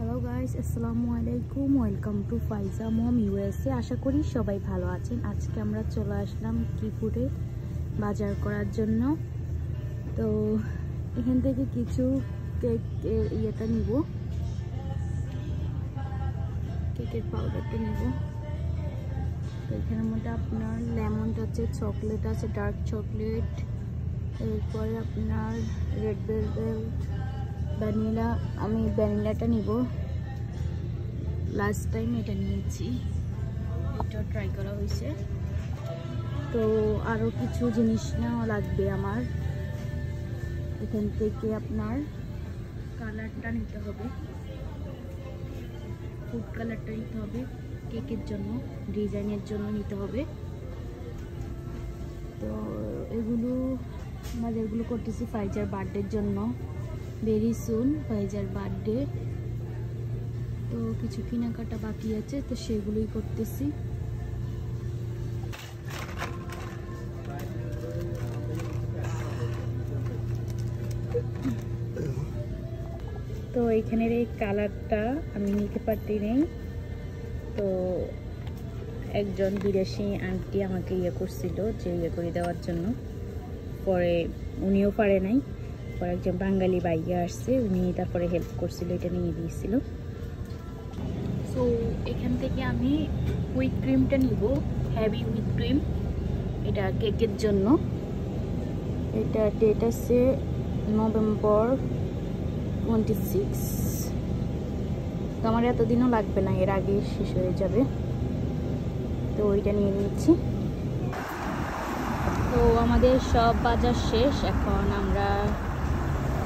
Hello guys, আসসালামু আলাইকুম। Welcome to Faiza mom USA. আশা করি সবাই ভালো আছেন। আজকে আমরা চলে আসলাম কিপুরে বাজার করার জন্য। তো এখান থেকে কিছু কেকের নিব, কেকের পাউডারটা নিব। তো এখানের মধ্যে আপনার লেমনটা আছে, চকলেট আছে, ডার্ক চকলেট, এরপরে আপনার রেড ভেলভেট, ভ্যানিলা। আমি ভ্যানিলাটা নিব, লাস্ট টাইম এটা নিয়েছি, এটা ট্রাই করা হয়েছে। তো আরও কিছু জিনিস নেওয়া লাগবে আমার। এখান থেকে আপনার কালারটা নিতে হবে, ফুড কালারটা নিতে হবে, কেকের জন্য ডিজাইনের জন্য নিতে হবে। তো এগুলো বাজারগুলো করতেছি ফাইজার বার্থডের জন্য। ভেরি সুন ফাইজার বার্থডে, তো কিছু কেনাকাটা বাকি আছে, তো সেগুলোই করতেছি। তো এখানের এই কালারটা আমি নিতে পারতে নেই, তো একজন বিদেশি আন্টি আমাকে করছিল যে করে দেওয়ার জন্য। পরে উনিও পারে নাই, পরে একজন বাঙালি ভাইয়া আসছে, উনি তারপরে হেল্প করছিল, এটা নিয়ে দিয়েছিল। সো এখান থেকে আমি হুইপ ক্রিমটা নিব, হেভি হুইপ ক্রিম, এটা কেকের জন্য। এটা ডেট আছে নভেম্বর 26। তো আমার এতদিনও লাগবে না, এর আগে শেষ হয়ে যাবে। তো ওইটা নিয়ে নিচ্ছি। তো আমাদের সব বাজার শেষ, এখন আমরা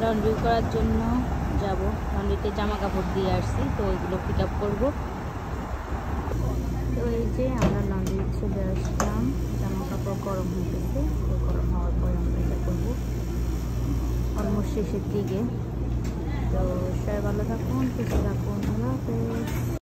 লন্ড্রি করার জন্য যাব। লন্ড্রিতে জামা কাপড় দিয়ে আসছি, তো ওইগুলো পিক আপ করবো। তো এই যে আমরা লন্ড্রি চলে আসলাম, জামা কাপড় গরম হয়ে গেছে। তো গরম হওয়ার পরে আমরা এটা করবো অলমোস্ট শেষের দিকে। তো সবাই ভালো থাকুন, সুস্থ থাকুন, আল্লাহ হাফেজ।